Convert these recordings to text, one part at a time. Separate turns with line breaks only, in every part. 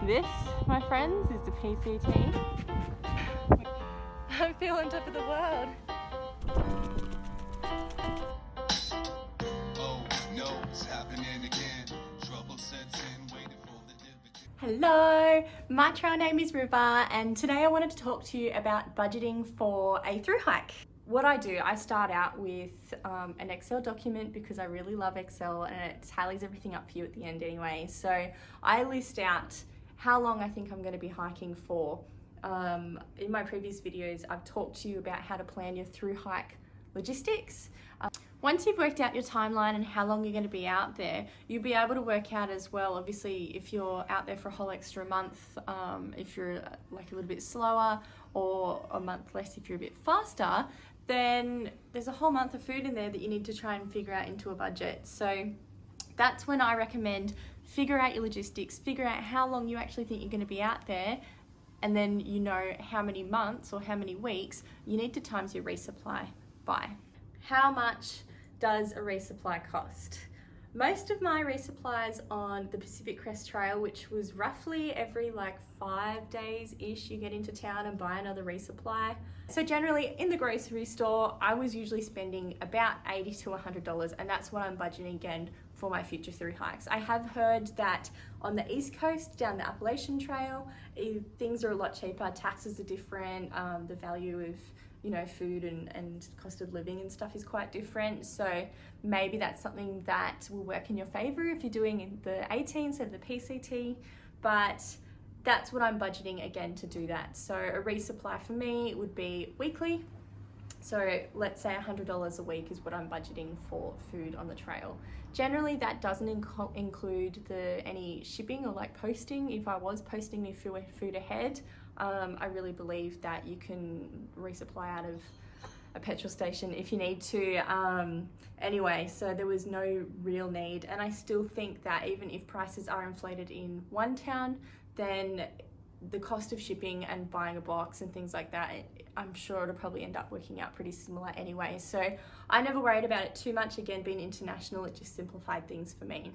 This, my friends, is the PCT.
I feel on top of the world.
Oh no, it's happening again. Trouble sets in, waiting for the dividend.
Hello, my trail name is River, and today I wanted to talk to you about budgeting for a through hike. What I do, I start out with an Excel document because I really love Excel and it tallies everything up for you at the end anyway. So I list out how long I think I'm going to be hiking for. In my previous videos, I've talked to you about how to plan your through hike logistics. Once you've worked out your timeline and how long you're going to be out there, you'll be able to work out as well, obviously, if you're out there for a whole extra month, if you're like a little bit slower, or a month less if you're a bit faster, then there's a whole month of food in there that you need to try and figure out into a budget. So that's when I recommend figure out your logistics, figure out how long you actually think you're going to be out there, and then you know how many months or how many weeks you need to times your resupply by. How much does a resupply cost? Most of my resupplies on the Pacific Crest Trail, which was roughly every like 5 days-ish, you get into town and buy another resupply. So generally in the grocery store, I was usually spending about $80 to $100, and that's what I'm budgeting again for my future through hikes. I have heard that on the East Coast, down the Appalachian Trail, things are a lot cheaper, taxes are different, the value of food and cost of living and stuff is quite different. So maybe that's something that will work in your favor if you're doing the 18 instead of the PCT, but that's what I'm budgeting again to do that. So a resupply for me would be weekly. So let's say $100 a week is what I'm budgeting for food on the trail. Generally that doesn't include any shipping or like posting. If I was posting me food ahead, I really believe that you can resupply out of a petrol station if you need to. Anyway, so there was no real need, and I still think that even if prices are inflated in one town, then the cost of shipping and buying a box and things like that, I'm sure it'll probably end up working out pretty similar anyway. So I never worried about it too much. Again, being international, it just simplified things for me.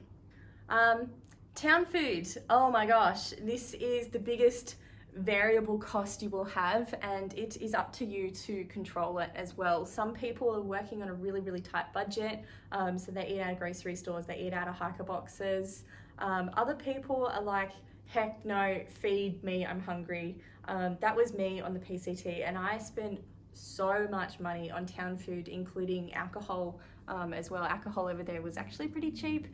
Town food, oh my gosh, this is the biggest variable cost you will have, and it is up to you to control it as well. Some people are working on a really tight budget, so they eat out of grocery stores, they eat out of hiker boxes. Other people are like, heck no, feed me, I'm hungry. That was me on the PCT, and I spent so much money on town food, including alcohol as well. Alcohol over there was actually pretty cheap,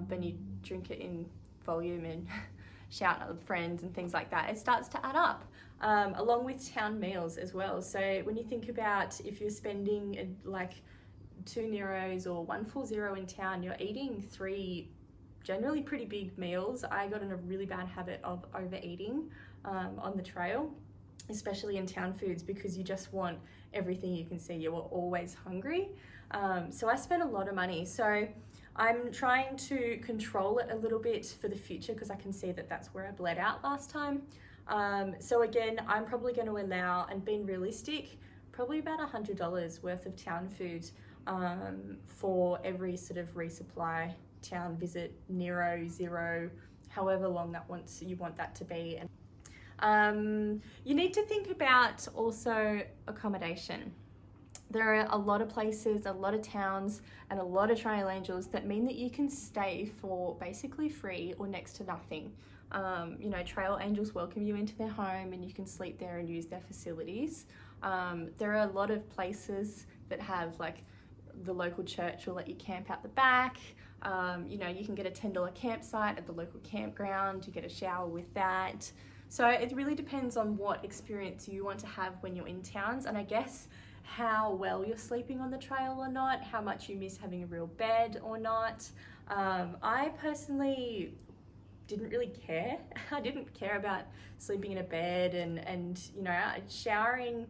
when you drink it in volume and shout at friends and things like that, it starts to add up, along with town meals as well. So when you think about if you're spending like 2 Neros or 140 in town, you're eating 3 generally pretty big meals. I got in a really bad habit of overeating on the trail, especially in town foods, because you just want everything you can see. You are always hungry. So I spent a lot of money. So I'm trying to control it a little bit for the future because I can see that that's where I bled out last time. So again, I'm probably going to allow, and being realistic, probably about $100 worth of town food for every sort of resupply, town visit, Nero, zero, however long you want that to be. And you need to think about also accommodation. There are a lot of places, a lot of towns, and a lot of trail angels that mean that you can stay for basically free or next to nothing. Trail angels welcome you into their home and you can sleep there and use their facilities. There are a lot of places that have like the local church will let you camp out the back. You can get a $10 campsite at the local campground. You get a shower with that. So it really depends on what experience you want to have when you're in towns, and I guess how well you're sleeping on the trail or not, how much you miss having a real bed or not. I personally didn't really care. I didn't care about sleeping in a bed and showering.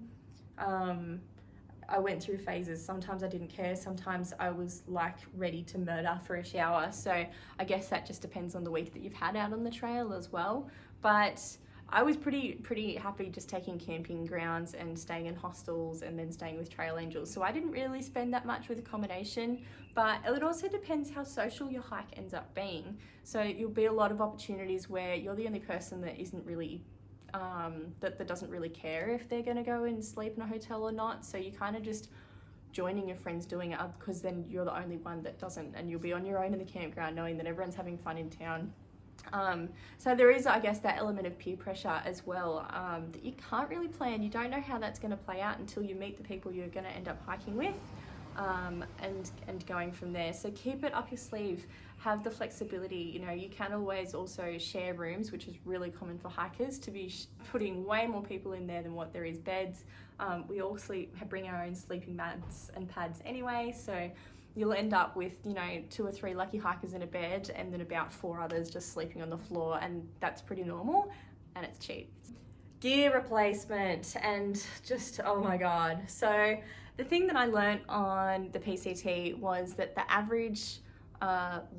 I went through phases. Sometimes I didn't care. Sometimes I was like ready to murder for a shower. So I guess that just depends on the week that you've had out on the trail as well. But I was pretty happy just taking camping grounds and staying in hostels and then staying with trail angels. So I didn't really spend that much with accommodation, but it also depends how social your hike ends up being. So you'll be a lot of opportunities where you're the only person that isn't really that doesn't really care if they're going to go and sleep in a hotel or not. So you kind of just joining your friends doing it, because then you're the only one that doesn't, and you'll be on your own in the campground knowing that everyone's having fun in town. So there is, I guess, that element of peer pressure as well, that you can't really plan. You don't know how that's going to play out until you meet the people you're going to end up hiking with, and going from there. So keep it up your sleeve, have the flexibility. You know, you can always also share rooms, which is really common for hikers, to be putting way more people in there than what there is beds. We all bring our own sleeping mats and pads anyway, so you'll end up with, you know, 2 or 3 lucky hikers in a bed and then about 4 others just sleeping on the floor, and that's pretty normal and it's cheap. Gear replacement, and just, oh my God. So the thing that I learnt on the PCT was that the average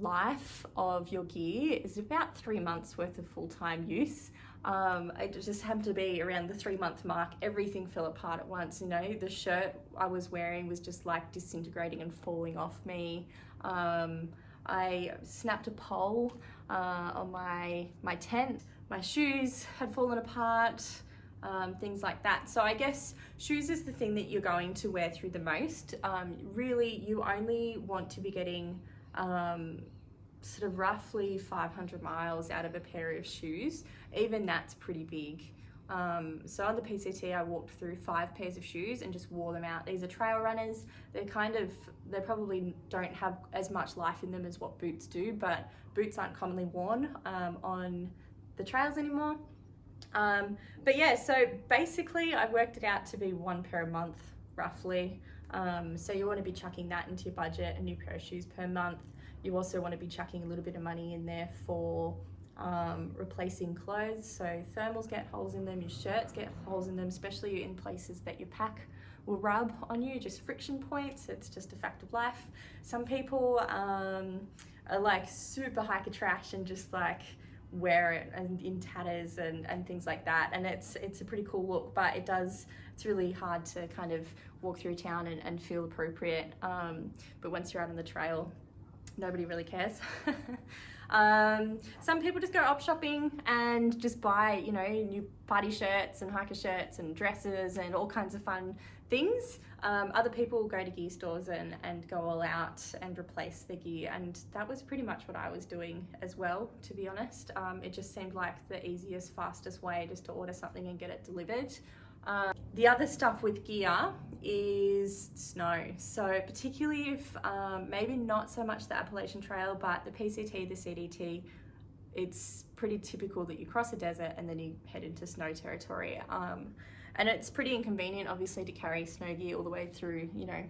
life of your gear is about 3 months worth of full-time use. I just happened to be around the 3-month mark. Everything fell apart at once. You know, the shirt I was wearing was just like disintegrating and falling off me. I snapped a pole on my tent. My shoes had fallen apart, things like that. So I guess shoes is the thing that you're going to wear through the most. Really, you only want to be getting sort of roughly 500 miles out of a pair of shoes. Even that's pretty big. So on the PCT, I walked through 5 pairs of shoes and just wore them out. These are trail runners. They probably don't have as much life in them as what boots do, but boots aren't commonly worn on the trails anymore. But yeah, so basically I worked it out to be 1 pair a month, roughly. So you want to be chucking that into your budget, a new pair of shoes per month. You also want to be chucking a little bit of money in there for replacing clothes. So thermals get holes in them, your shirts get holes in them, especially in places that your pack will rub on you, just friction points. It's just a fact of life. Some people are like super hiker trash and just like wear it and in tatters and things like that, and it's a pretty cool look, but it's really hard to kind of walk through town and feel appropriate, but once you're out on the trail, nobody really cares. Some people just go op shopping and just buy, you know, new party shirts and hiker shirts and dresses and all kinds of fun things. Other people go to gear stores and go all out and replace their gear, and that was pretty much what I was doing as well, to be honest. It just seemed like the easiest, fastest way just to order something and get it delivered. The other stuff with gear is snow. So particularly if maybe not so much the Appalachian Trail, but the PCT, the CDT, it's pretty typical that you cross a desert and then you head into snow territory. And it's pretty inconvenient, obviously, to carry snow gear all the way through, you know,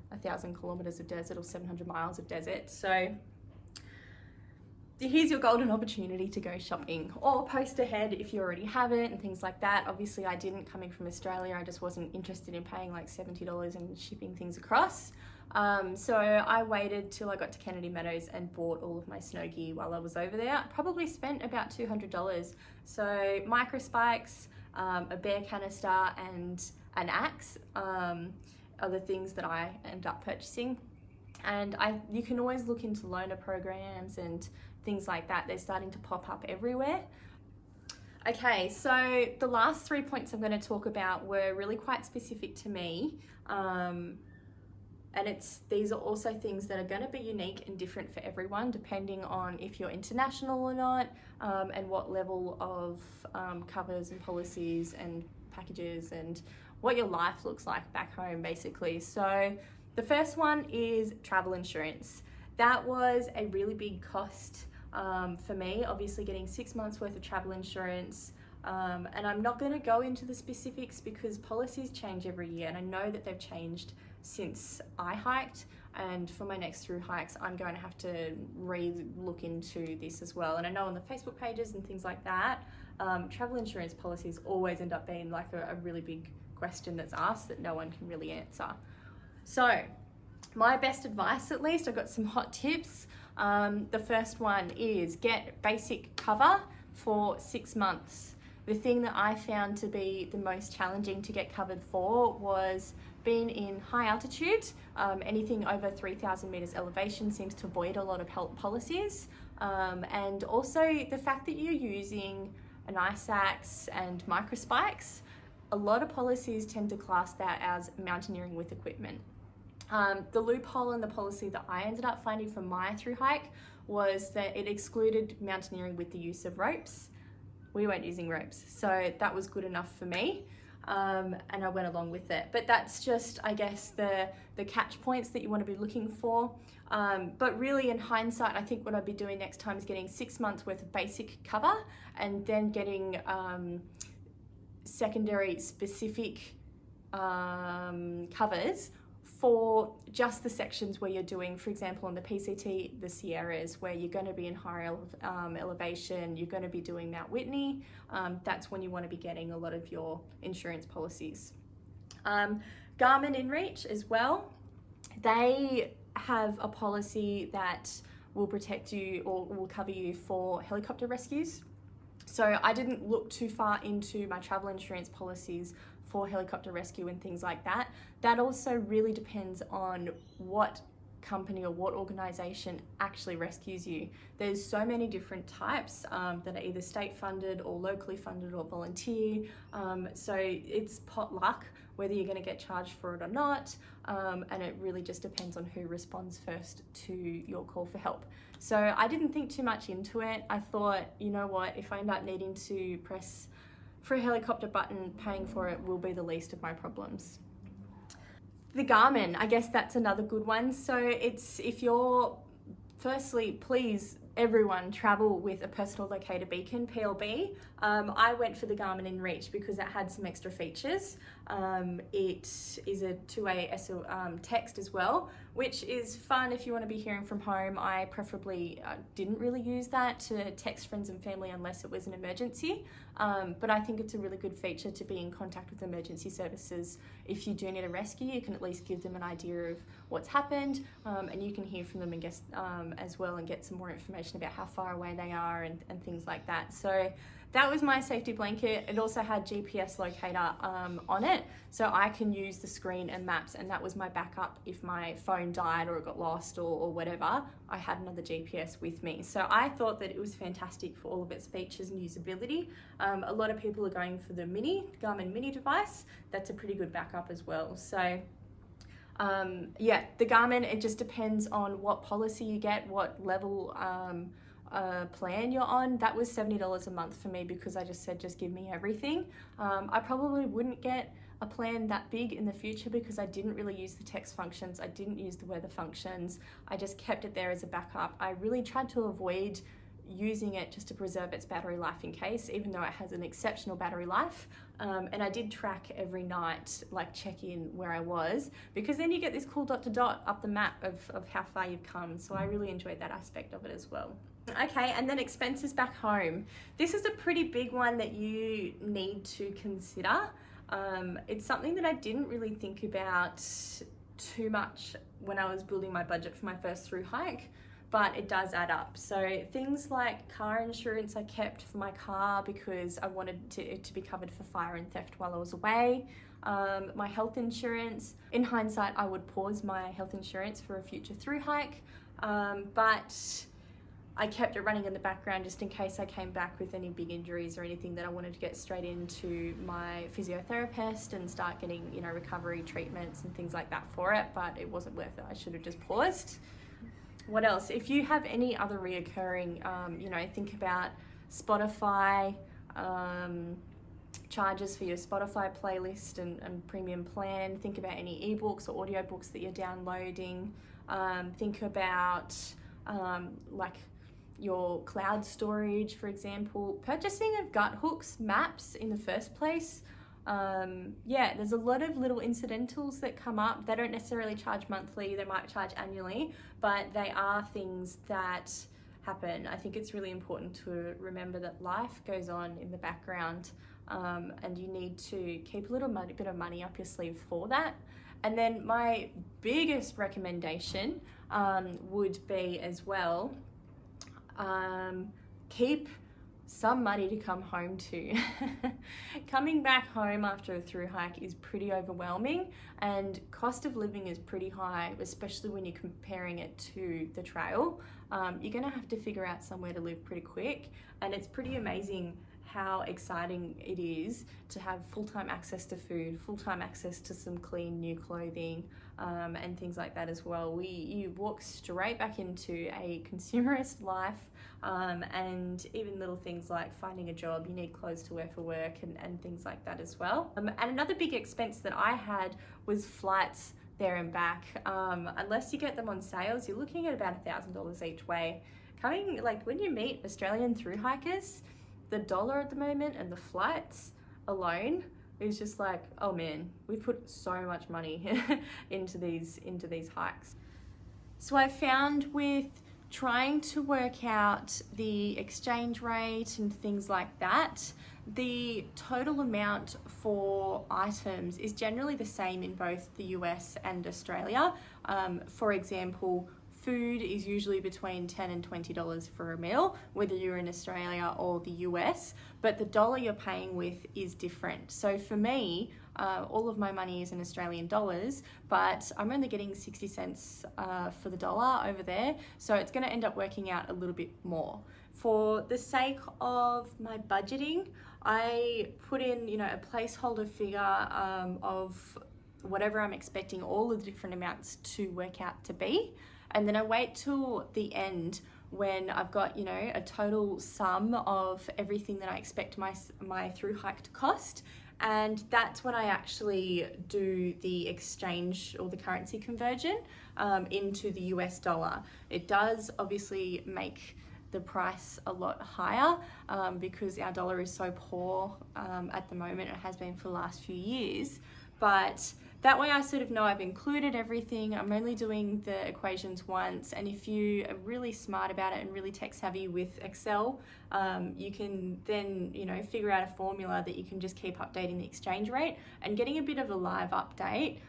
1,000 kilometers of desert or 700 miles of desert. So here's your golden opportunity to go shopping, or post ahead if you already have it and things like that. Obviously I didn't, coming from Australia. I just wasn't interested in paying like $70 and shipping things across. So I waited till I got to Kennedy Meadows and bought all of my snow gear while I was over there. I probably spent about $200. So micro spikes, a bear canister and an axe are the things that I end up purchasing. And you can always look into loaner programs and things like that. They're starting to pop up everywhere. Okay, so the last 3 points I'm going to talk about were really quite specific to me. And these are also things that are going to be unique and different for everyone, depending on if you're international or not, and what level of covers and policies and packages and what your life looks like back home, basically. So the first one is travel insurance. That was a really big cost for me, obviously getting 6 months worth of travel insurance. And I'm not going to go into the specifics because policies change every year, and I know that they've changed since I hiked, and for my next through hikes I'm going to have to look into this as well. And I know on the Facebook pages and things like that, travel insurance policies always end up being like a really big question that's asked that no one can really answer. So my best advice, at least, I've got some hot tips. The first one is get basic cover for 6 months. The thing that I found to be the most challenging to get covered for was being in high altitude. Anything over 3,000 meters elevation seems to void a lot of health policies. And also the fact that you're using an ice axe and microspikes, a lot of policies tend to class that as mountaineering with equipment. The loophole in the policy that I ended up finding for my through hike was that it excluded mountaineering with the use of ropes. We weren't using ropes, so that was good enough for me, and I went along with it. But that's just, I guess, the catch points that you want to be looking for. But really, in hindsight, I think what I'd be doing next time is getting 6 months worth of basic cover, and then getting secondary specific covers for just the sections where you're doing, for example, on the PCT, the Sierras, where you're going to be in higher elevation, you're going to be doing Mount Whitney. That's when you want to be getting a lot of your insurance policies. Garmin InReach as well, they have a policy that will protect you or will cover you for helicopter rescues. So I didn't look too far into my travel insurance policies for helicopter rescue and things like that. That also really depends on what company or what organization actually rescues you. There's so many different types that are either state funded or locally funded or volunteer. So it's pot luck whether you're going to get charged for it or not. And it really just depends on who responds first to your call for help. So I didn't think too much into it. I thought, you know what, if I end up needing to press for a helicopter button, paying for it will be the least of my problems. The Garmin, I guess that's another good one. So it's, if you're, firstly, please, everyone travel with a personal locator beacon, PLB. I went for the Garmin InReach because it had some extra features. It is a two-way text as well, which is fun if you want to be hearing from home. I preferably didn't really use that to text friends and family unless it was an emergency. But I think it's a really good feature to be in contact with emergency services. If you do need a rescue, you can at least give them an idea of what's happened, and you can hear from them and guess, as well, and get some more information about how far away they are and things like that. So that was my safety blanket. It also had GPS locator on it, so I can use the screen and maps, and that was my backup if my phone died or it got lost or whatever. I had another GPS with me. So I thought that it was fantastic for all of its features and usability. A lot of people are going for the Garmin Mini device. That's a pretty good backup as well. So yeah, the Garmin, it just depends on what policy you get, what level plan you're on. That was $70 a month for me because I just said, just give me everything. I probably wouldn't get a plan that big in the future because I didn't really use the text functions. I didn't use the weather functions. I just kept it there as a backup. I really tried to avoid using it just to preserve its battery life in case, even though it has an exceptional battery life. And I did track every night, like check in where I was, because then you get this cool dot to dot up the map of how far you've come. So I really enjoyed that aspect of it as well. Okay, and then expenses back home. This is a pretty big one that you need to consider. It's something that I didn't really think about too muto when I was building my budget for my first through hike, but it does add up. So things like car insurance I kept for my car because I wanted it to be covered for fire and theft while I was away. My health insurance, in hindsight, I would pause my health insurance for a future through hike, but I kept it running in the background just in case I came back with any big injuries or anything that I wanted to get straight into my physiotherapist and start getting, you know, recovery treatments and things like that for it, but it wasn't worth it. I should have just paused. What else? If you have any other reoccurring, you know, think about Spotify, charges for your Spotify playlist and premium plan. Think about any ebooks or audiobooks that you're downloading. Think about like your cloud storage, for example. Purchasing of gut hooks maps in the first place. Yeah, there's a lot of little incidentals that come up. They don't necessarily charge monthly, they might charge annually, but they are things that happen. I think it's really important to remember that life goes on in the background, and you need to keep a little bit of money up your sleeve for that. And then my biggest recommendation would be as well, keep some money to come home to. Coming back home after a through hike is pretty overwhelming, and cost of living is pretty high, especially when you're comparing it to the trail. You're gonna have to figure out somewhere to live pretty quick, and it's pretty amazing how exciting it is to have full-time access to food, full-time access to some clean new clothing, and things like that as well. You walk straight back into a consumerist life, and even little things like finding a job, you need clothes to wear for work, and things like that as well. And another big expense that I had was flights there and back. Unless you get them on sales, you're looking at about $1,000 each way. When you meet Australian through hikers, the dollar at the moment and the flights alone is just like, oh man, we've put so much money into these hikes. So I found with trying to work out the exchange rate and things like that, the total amount for items is generally the same in both the US and Australia. For example, food is usually between $10 and $20 for a meal, whether you're in Australia or the US, but the dollar you're paying with is different. So for me, all of my money is in Australian dollars, but I'm only getting 60 cents for the dollar over there, so it's going to end up working out a little bit more. For the sake of my budgeting, I put in, a placeholder figure of whatever I'm expecting all of the different amounts to work out to be. And then I wait till the end when I've got, a total sum of everything that I expect my through hike to cost. And that's when I actually do the exchange or the currency conversion into the US dollar. It does obviously make the price a lot higher because our dollar is so poor at the moment. It has been for the last few years. But that way I sort of know I've included everything. I'm only doing the equations once, and if you are really smart about it and really tech savvy with Excel, you can then, figure out a formula that you can just keep updating the exchange rate and getting a bit of a live update.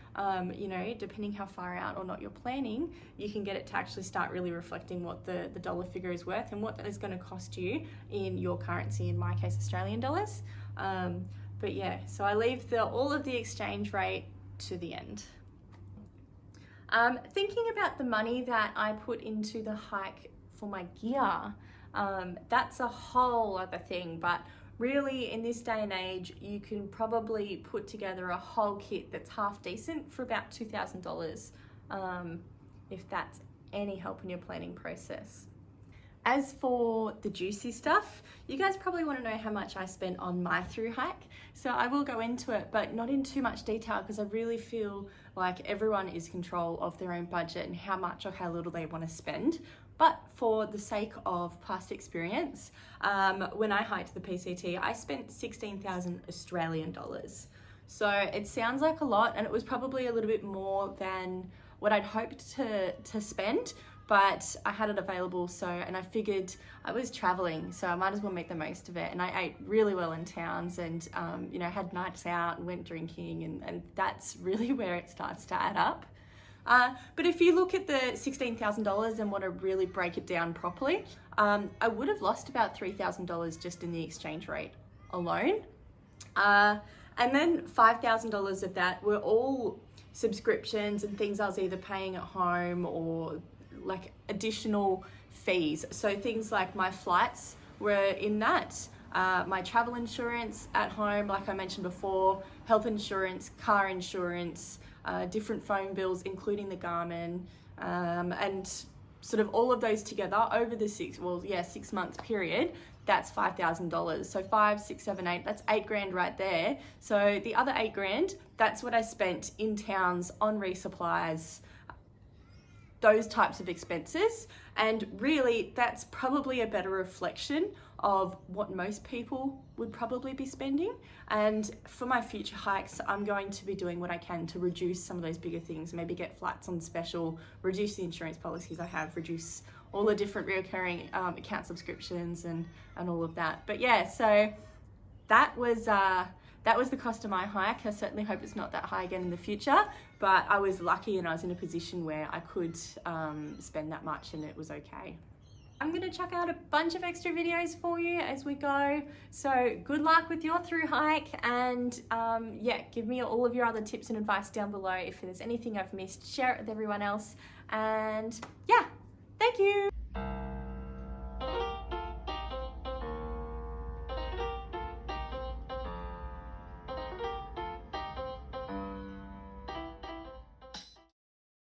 Depending how far out or not you're planning, you can get it to actually start really reflecting what the dollar figure is worth and what that is going to cost you in your currency, in my case Australian dollars. But yeah, so I leave all of the exchange rate to the end. Thinking about the money that I put into the hike for my gear, that's a whole other thing, but really in this day and age, you can probably put together a whole kit that's half decent for about $2,000, if that's any help in your planning process. As for the juicy stuff, you guys probably want to know how much I spent on my through hike. So I will go into it, but not in too much detail because I really feel like everyone is in control of their own budget and how much or how little they want to spend. But for the sake of past experience, when I hiked the PCT, I spent 16,000 Australian dollars. So it sounds like a lot, and it was probably a little bit more than what I'd hoped to spend, but I had it available, and I figured I was traveling, so I might as well make the most of it. And I ate really well in towns and, had nights out and went drinking, and that's really where it starts to add up. But if you look at the $16,000 and want to really break it down properly, I would have lost about $3,000 just in the exchange rate alone. And then $5,000 of that were all subscriptions and things I was either paying at home or like additional fees. So things like my flights were in that, my travel insurance at home, like I mentioned before, health insurance, car insurance, different phone bills, including the Garmin, and sort of all of those together over the 6 month period, that's $5,000. So 5, 6, 7, 8, that's $8,000 right there. So the other $8,000, that's what I spent in towns on resupplies, those types of expenses. And really that's probably a better reflection of what most people would probably be spending. And for my future hikes, I'm going to be doing what I can to reduce some of those bigger things, maybe get flights on special, reduce the insurance policies I have, reduce all the different reoccurring account subscriptions and all of that. But yeah, so that was the cost of my hike. I certainly hope it's not that high again in the future, but I was lucky and I was in a position where I could spend that much and it was okay. I'm gonna chuck out a bunch of extra videos for you as we go. So good luck with your through hike, and yeah, give me all of your other tips and advice down below. If there's anything I've missed, share it with everyone else. And yeah, thank you.